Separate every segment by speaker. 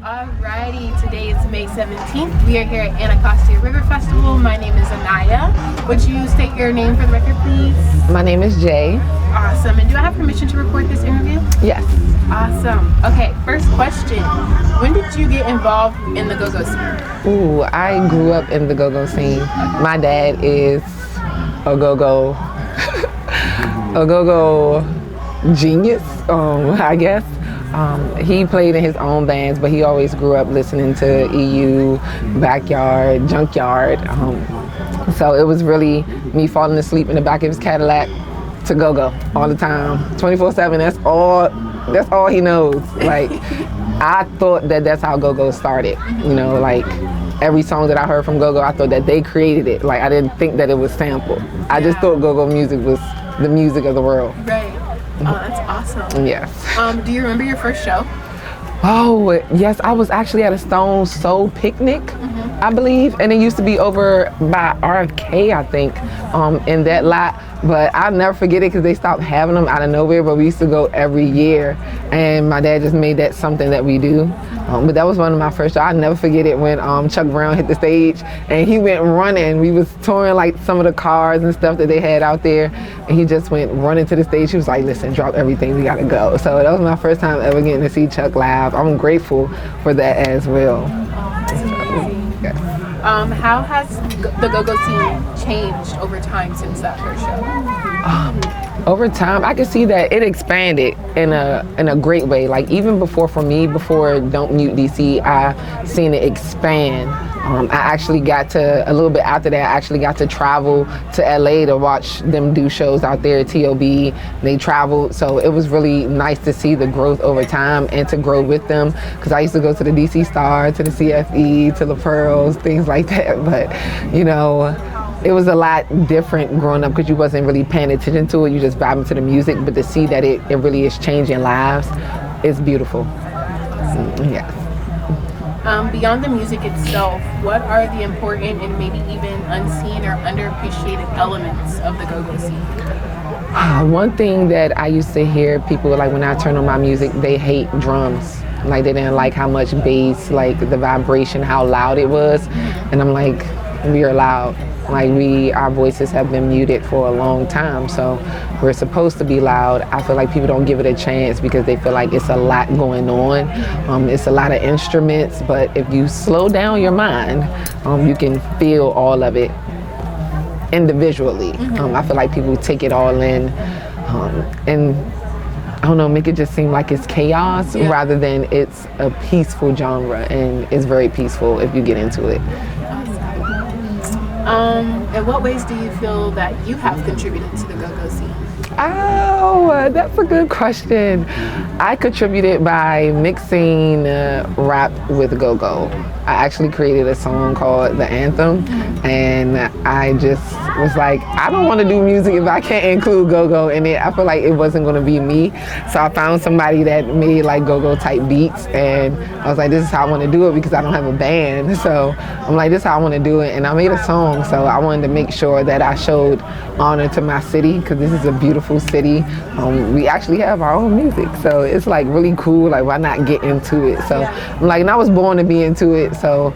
Speaker 1: Alrighty, today is May 17th. We are here at Anacostia River Festival. My name is Anaya. Would you state your name for the record, please?
Speaker 2: My name is Jae.
Speaker 1: Awesome. And do I have permission to record this interview?
Speaker 2: Yes.
Speaker 1: Awesome. Okay, first question. When did you get involved in the go-go scene?
Speaker 2: Ooh, I grew up in the go-go scene. My dad is a go-go, a go-go genius, I guess. He played in his own bands, but he always grew up listening to EU, Backyard, Junkyard. So it was really me falling asleep in the back of his Cadillac to go-go all the time, 24/7. That's all he knows. Like, I thought that that's how go-go started. You know, like every song that I heard from go-go, I thought that they created it. Like, I didn't think that it was sampled. I just thought go-go music was the music of the world.
Speaker 1: Right. Oh, that's awesome.
Speaker 2: Yes.
Speaker 1: Do you remember your first show?
Speaker 2: Oh, yes, I was actually at a Stone Soul picnic, I believe, and it used to be over by RFK, I think, in that lot. But I'll never forget it because they stopped having them out of nowhere, but we used to go every year, and my dad just made that something that we do. But that was one of my first shows. I'll never forget it when Chuck Brown hit the stage, and he went running. We was touring like some of the cars and stuff that they had out there, and he just went running to the stage. He was like, listen, drop everything, we gotta go. So that was my first time ever getting to see Chuck live. I'm grateful for that as well.
Speaker 1: That's amazing.
Speaker 2: Yes.
Speaker 1: How has the go-go scene changed over time since that first show?
Speaker 2: Over time, I can see that it expanded in a great way. Like even before Don't Mute DC, I seen it expand. I actually got to, a little bit after that, I actually got to travel to LA to watch them do shows out there at TOB. They traveled, so it was really nice to see the growth over time and to grow with them. Because I used to go to the DC Star, to the CFE, to the Pearls, things like that. But, you know, it was a lot different growing up because you wasn't really paying attention to it. You just vibing to the music. But to see that it really is changing lives, it's beautiful. Yeah.
Speaker 1: Beyond the music itself, what are the important and maybe even unseen or underappreciated elements of the go-go scene?
Speaker 2: One thing that I used to hear people, like when I turn on my music, they hate drums. Like they didn't like how much bass, like the vibration, how loud it was. And I'm like, we are loud. Like our voices have been muted for a long time, so we're supposed to be loud. I feel like people don't give it a chance because they feel like it's a lot going on. It's a lot of instruments, but if you slow down your mind, you can feel all of it individually. I feel like people take it all in, and I don't know, make it just seem like it's chaos rather than it's a peaceful genre, and it's very peaceful if you get into it.
Speaker 1: In what ways do you feel that you have contributed to the go-go scene?
Speaker 2: Oh, that's a good question. I contributed by mixing rap with go-go. I actually created a song called The Anthem, and I just was like, I don't want to do music if I can't include go-go in it. I feel like it wasn't going to be me, so I found somebody that made like go-go type beats, and I was like, this is how I want to do it because I don't have a band. So I'm like, this is how I want to do it, and I made a song, so I wanted to make sure that I showed honor to my city because this is a beautiful city. We actually have our own music, so it's like really cool. Like, why not get into it? So I'm like, and I was born to be into it, so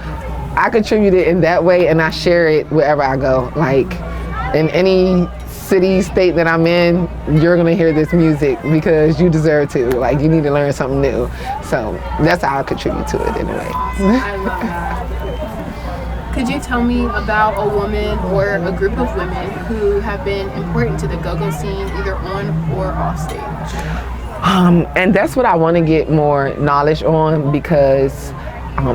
Speaker 2: I contributed in that way, and I share it wherever I go. Like in any city, state that I'm in, you're gonna hear this music because you deserve to. Like, you need to learn something new. So that's how I contribute to it in a way.
Speaker 1: I love that. Could you tell me about a woman or a group of women who have been important to the go-go scene, either on or off stage?
Speaker 2: And that's what I want to get more knowledge on because,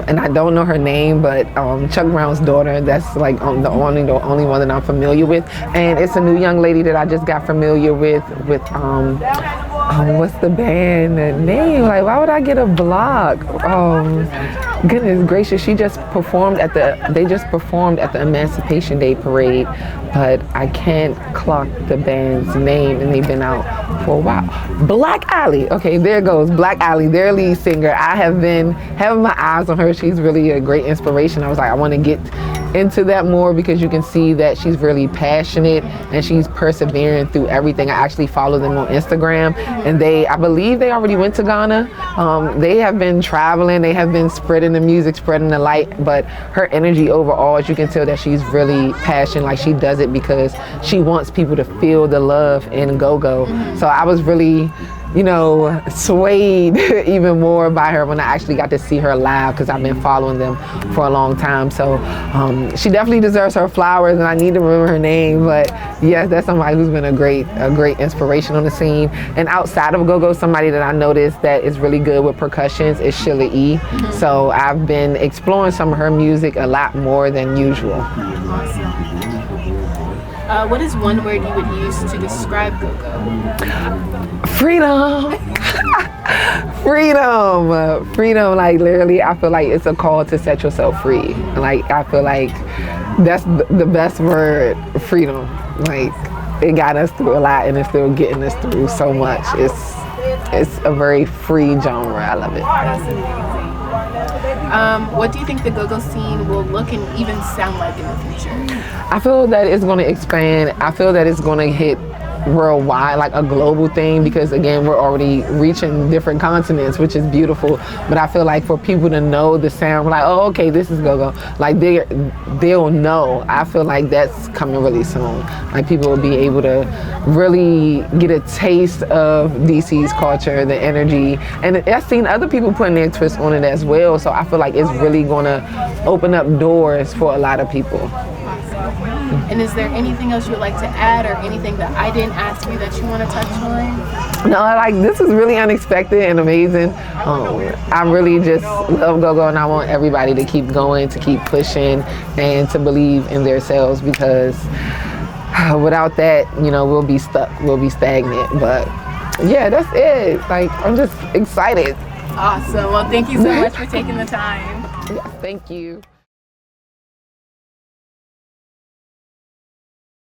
Speaker 2: and I don't know her name, but Chuck Brown's daughter, that's like the only one that I'm familiar with. And it's a new young lady that I just got familiar with what's the band name? Like, why would I get a block? Goodness gracious, they just performed at the Emancipation Day parade, but I can't clock the band's name, and they've been out for a while. Black Alley, okay, there goes Black Alley, their lead singer. I have been having my eyes on her. She's really a great inspiration. I was like, I want to get into that more because you can see that she's really passionate and she's persevering through everything. I actually follow them on Instagram, and I believe they already went to Ghana. They have been traveling, they have been spreading the music, spreading the light, but her energy overall, as you can tell that she's really passionate, like she does it because she wants people to feel the love in go-go. So I was really, swayed even more by her when I actually got to see her live, because I've been following them for a long time. So she definitely deserves her flowers, and I need to remember her name. But yes, that's somebody who's been a great inspiration on the scene. And outside of go-go, somebody that I noticed that is really good with percussions is Sheila E. So I've been exploring some of her music a lot more than usual.
Speaker 1: What is one word you would use to describe go-go?
Speaker 2: Freedom. Freedom, like literally I feel like it's a call to set yourself free. Like I feel like that's the best word, freedom. Like it got us through a lot and it's still getting us through so much. It's a very free genre. I love it.
Speaker 1: That's amazing. What do you think the go-go scene will look and even sound like in the future?
Speaker 2: I feel that it's going to expand. I feel that it's going to hit worldwide, like a global thing, because again, we're already reaching different continents, which is beautiful. But I feel like for people to know the sound, like, oh, okay, this is go-go, like they'll know. I feel like that's coming really soon. Like people will be able to really get a taste of DC's culture, the energy, and I've seen other people putting their twist on it as well. So I feel like it's really gonna open up doors for a lot of people.
Speaker 1: And is there anything else you would like to add, or anything that I didn't ask you that you want to touch on?
Speaker 2: No, like this is really unexpected and amazing. I really just love go-go, and I want everybody to keep going, to keep pushing, and to believe in themselves, because without that, we'll be stuck, we'll be stagnant. But yeah, that's it. Like I'm just excited.
Speaker 1: Awesome. Well, thank you so much for taking the time.
Speaker 2: Yes, thank you.